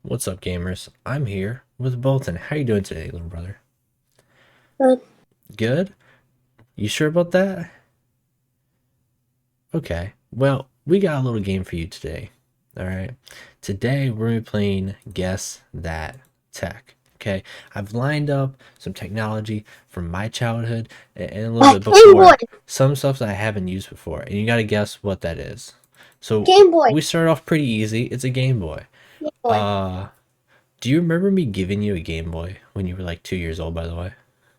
What's up, gamers? I'm here with Bolton. How you doing today, little brother? But Good? You sure about that? Okay. Well, we got a little game for you today. All right. Today we're gonna be playing Guess That Tech. Okay. I've lined up some technology from my childhood and a little bit Game Boy, before. Some stuff that I haven't used before, and you gotta guess what that is. So Game Boy, we start off pretty easy. It's a Game Boy. Game Boy. Uh, do you remember me giving you a Game Boy when you were like 2 years old, by the way?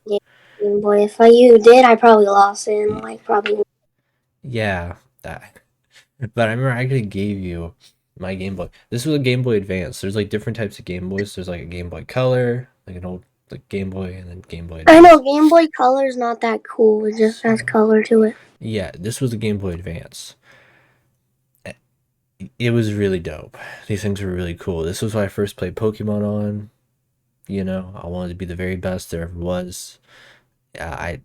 Yeah, Game Boy. If you did, I probably lost it. And, probably. Yeah, that. But I remember I actually gave you my Game Boy. This was a Game Boy Advance. There's like different types of Game Boys. There's like a Game Boy Color, like an old like Game Boy, and then Game Boy I know Advance. Game Boy Color's not that cool. It just has So color to it. yeah, this was a Game Boy Advance. It was really dope. These things were really cool. This was what I first played Pokemon on. I wanted to be the very best there ever was. I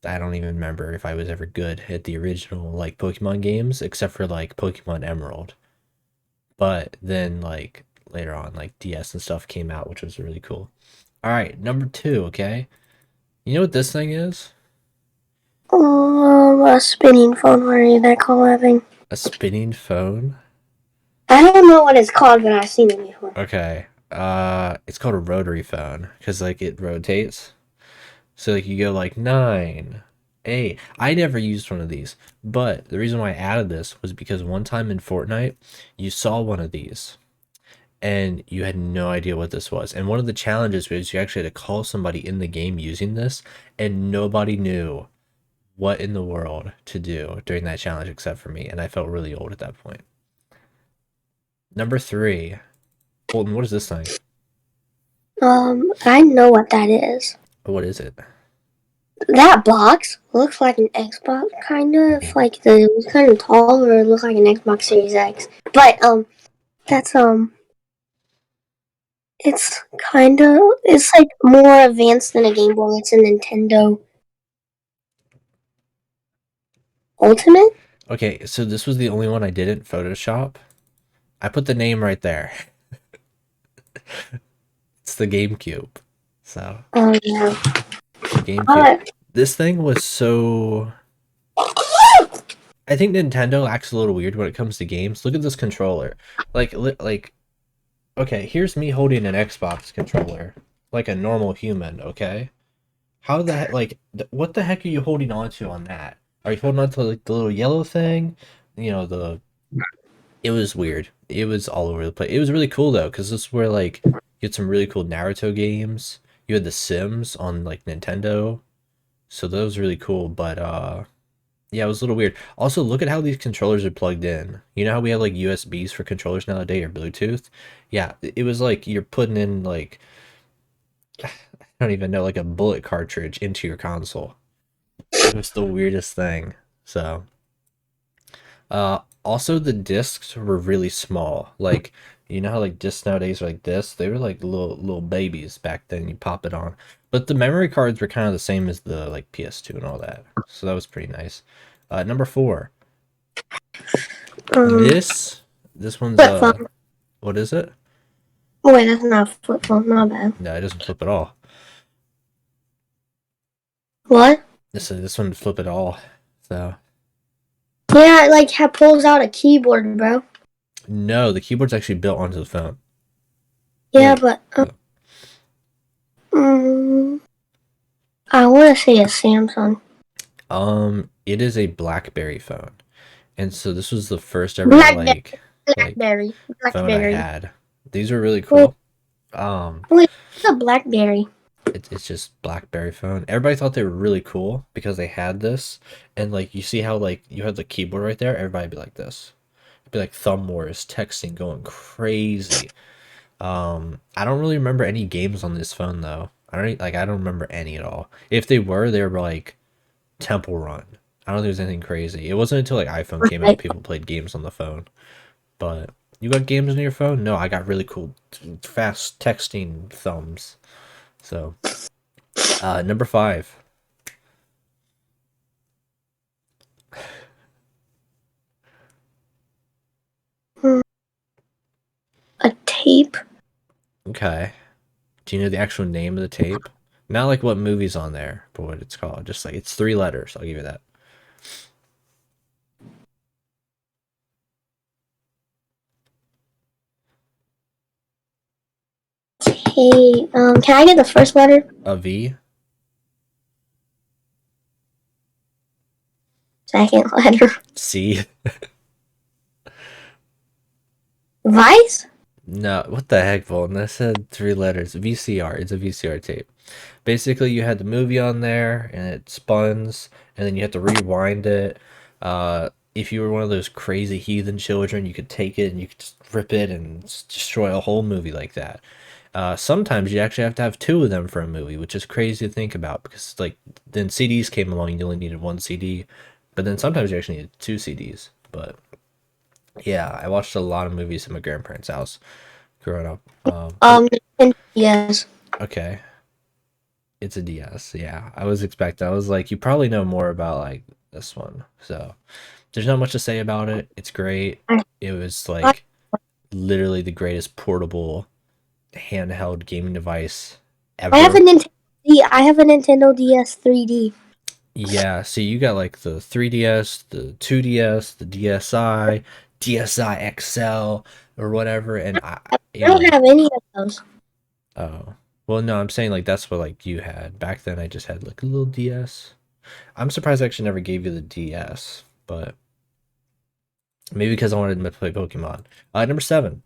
don't even remember if I was ever good at the original like Pokemon games, except for like Pokemon Emerald. But then like later on, like DS and stuff came out, which was really cool. All right, number two. Okay, you know what this thing is? A spinning phone. What are they call that thing? A spinning phone. I don't know what it's called, but I've seen it before. Okay. It's called a rotary phone because like it rotates. So like you go like 9, 8. I never used one of these, but the reason why I added this was because one time in Fortnite, you saw one of these and you had no idea what this was. And one of the challenges was you actually had to call somebody in the game using this, and nobody knew what in the world to do during that challenge except for me. And I felt really old at that point. Number three. Bolton, what is this thing? I know what that is. What is it? That box looks like an Xbox, kind of. Like it was kind of tall, or it looks like an Xbox Series X. But that's it's like more advanced than a Game Boy. It's a Nintendo Ultimate. Okay, so this was the only one I didn't Photoshop. I put the name right there. It's the GameCube. So, Oh yeah. the GameCube. Uh, This thing was so. I think Nintendo acts a little weird when it comes to games. Look at this controller. Like, okay, here's me holding an Xbox controller, like a normal human. Okay, how the heck? Like, what the heck are you holding on to on that? Are you holding on to like the little yellow thing? The. It was weird. It was all over the place. It was really cool though, because this is where like you had some really cool Naruto games. You had The Sims on like Nintendo, so that was really cool. But yeah, it was a little weird. Also, look at how these controllers are plugged in. You know how we have like USBs for controllers nowadays or Bluetooth? Yeah, it was like you're putting in like I don't even know, like a bullet cartridge into your console. It was the weirdest thing. So, also the discs were really small. Like, you know how like discs nowadays are like this? They were like little babies back then. You pop it on. But the memory cards were kind of the same as the like PS2 and all that. So that was pretty nice. Number four. um, This one's flip phone. what is it? Oh wait, that's not a flip phone. My bad. No, it doesn't flip at all. What? This one flip at all. So Yeah, it like pulls out a keyboard, bro. no, the keyboard's actually built onto the phone. Yeah, Wait. but I want to say a Samsung. It is a Blackberry phone. And so this was the first ever Blackberry. like Blackberry. phone I Blackberry. had. These were really Wait, cool. Um, wait, what's a Blackberry? it's just Blackberry phone. Everybody thought they were really cool because they had this, and like you see how like you had the keyboard right there. Everybody'd be like this. It'd be like thumb wars, texting, going crazy. I don't really remember any games on this phone though. I don't remember any at all. If they were like Temple Run. I don't think there's anything crazy. It wasn't until like iPhone came out Right. people played games on the phone. But you got games on your phone? No, I got really cool fast texting thumbs. So, number five. A tape. Okay. Do you know the actual name of the tape? Not like what movie's on there, but what it's called. Just like it's 3 letters. I'll give you that. Hey, can I get the first letter? A V. Second letter. C. Vice? No, what the heck, Bolton? I said 3 letters. VCR. It's a VCR tape. Basically, you had the movie on there, and it spuns, and then you have to rewind it. If you were one of those crazy heathen children, you could take it and you could just rip it and destroy a whole movie like that. Sometimes you actually have to have 2 of them for a movie, which is crazy to think about because like then CDs came along, you only needed 1 CD, but then sometimes you actually needed 2 CDs. But yeah, I watched a lot of movies at my grandparents' house growing up. Um, yes. Okay, it's a DS. Yeah, I was expecting. I was like, you probably know more about like this one. So there's not much to say about it. It's great. I, It was I like literally the greatest portable handheld gaming device I have a ever. Nintendo I have a Nintendo DS 3D. Yeah, so you got like the 3DS, the 2DS, the DSi, DSi XL, or whatever, and I don't have any of those. oh, well, no, I'm saying like that's what like you had back then. I just had like a little DS. I'm surprised I actually never gave you the DS, but maybe because I wanted to play Pokemon. Number 7.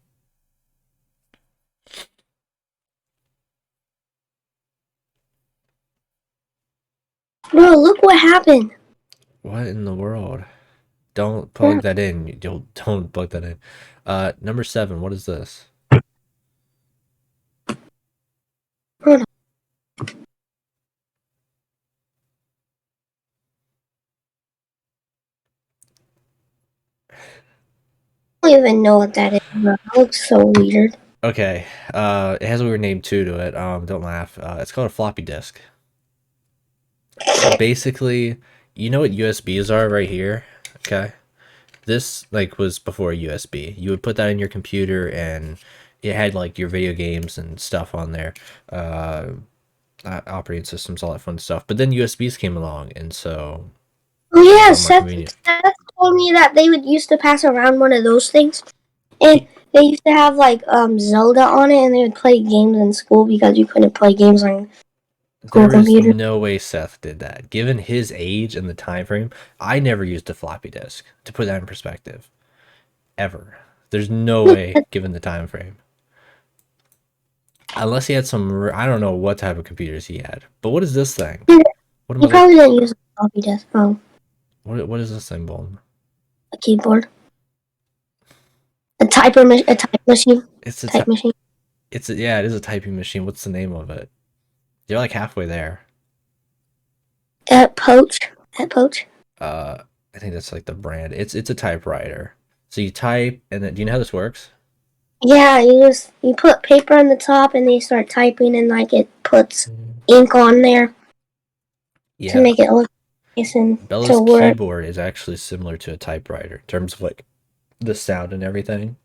Bro, look what happened. What in the world? Don't Yeah, plug that in. Don't plug that in. Number 7. What is this? bro, I don't even know what that is, bro. That looks so weird. Okay. It has a weird name too to it. Don't laugh. It's called a floppy disk. So basically, you know what USBs are right here? Okay. This like was before USB. You would put that in your computer and it had like your video games and stuff on there. Uh Operating systems, all that fun stuff. But then USBs came along and so Oh it was a yeah, lot more convenient. Seth told me that they would used to pass around one of those things, and they used to have like Zelda on it, and they would play games in school because you couldn't play games on school There is computer. no way Seth did that. Given his age and the time frame, I never used a floppy disk. To put that in perspective, ever. There's no way given the time frame. Unless he had some, I don't know what type of computers he had. But what is this thing? What am He I look? probably didn't use a floppy disk. Oh, What is this thing, Bolton? a keyboard, a type machine, It's a, type machine. yeah, it is a typing machine. What's the name of it? You're like halfway there. At Poach, at Poach. Uh, I think that's like the brand. It's a typewriter. So you type, and then do you know how this works? Yeah, you put paper on the top, and they start typing, and like it puts ink on there to Yeah, make it look nice and Bella's to work. keyboard is actually similar to a typewriter in terms of like the sound and everything.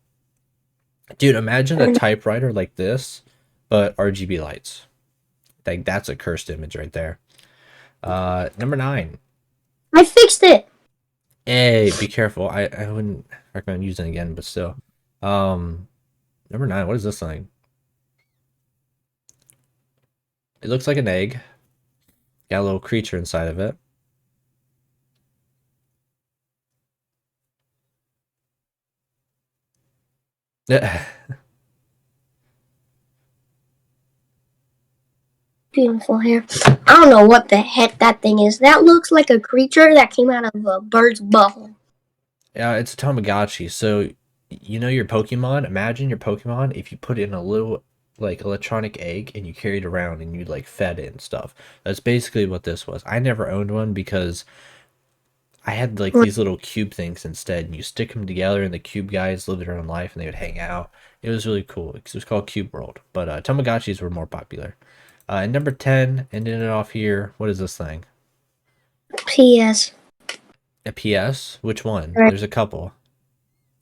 Dude, imagine a And typewriter like this, but RGB lights. Like that's a cursed image right there. Number 9. I fixed it. Hey, be careful. I wouldn't recommend using it again, but still. Um, Number 9. What is this thing? It looks like an egg. Got a little creature inside of it. Beautiful hair. I don't know what the heck that thing is. That looks like a creature that came out of a bird's butthole. Yeah, it's a Tamagotchi. So you know your Pokemon. Imagine your Pokemon if you put it in a little like electronic egg and you carried it around and you like fed it and stuff. That's basically what this was. I never owned one because I had like these little cube things instead, and you stick them together, and the cube guys lived their own life, and they would hang out. It was really cool. It was called Cube World, but Tamagotchis were more popular. And number 10, ending it off here. What is this thing? P.S. A PS? Which one? There's a couple.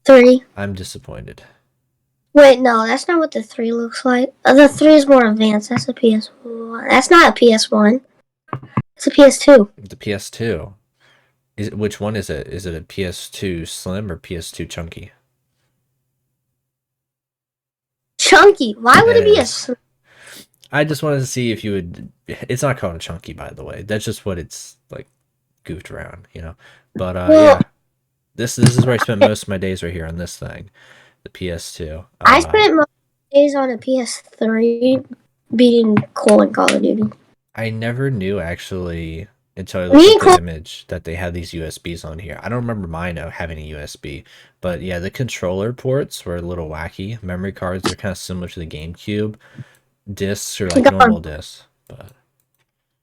3. I'm disappointed. Wait, no, that's not what the 3 looks like. The 3 is more advanced. That's a PS1. That's not a PS1. It's a PS2. The PS2. Which one is it? Is it a PS2 Slim or PS2 Chunky? Chunky. Why would It it be a is. I just wanted to see if you would. It's not called a Chunky, by the way. That's just what it's like goofed around, you know. But well, yeah, this is where I spent most of my days right here on this thing, the PS2. I spent most days on a PS3 beating Cole in Call of Duty. I never knew actually until I Me looked and at the Cole, image that they had these USBs on here. I don't remember mine having a USB, but yeah, the controller ports were a little wacky. Memory cards are kind of similar to the GameCube. Discs are like normal discs, but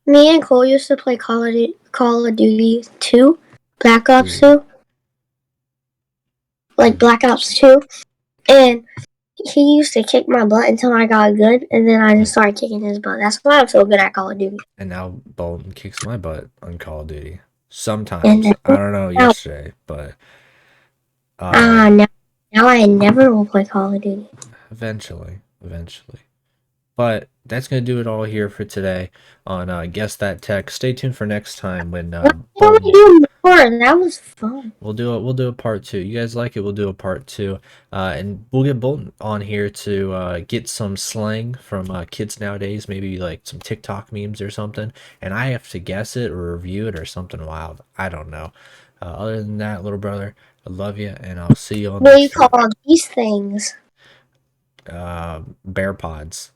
me and Cole used to play Call of Duty 2, Black Ops 2, like Black Ops 2, and he used to kick my butt until I got good, and then I just started kicking his butt. That's why I'm so good at Call of Duty. and now Bolton kicks my butt on Call of Duty. Sometimes And I don't know now, yesterday, but uh, now I never will play Call of Duty. eventually. But that's gonna do it all here for today on Guess That Tech. Stay tuned for next time when Why don't Bolton. we do more? That was fun. We'll do a part 2. You guys like it? We'll do a part 2, and we'll get Bolton on here to get some slang from kids nowadays, maybe like some TikTok memes or something. And I have to guess it or review it or something wild. I don't know. Other than that, little brother, I love you, and I'll see you on What do you next call these things? Bear Pods.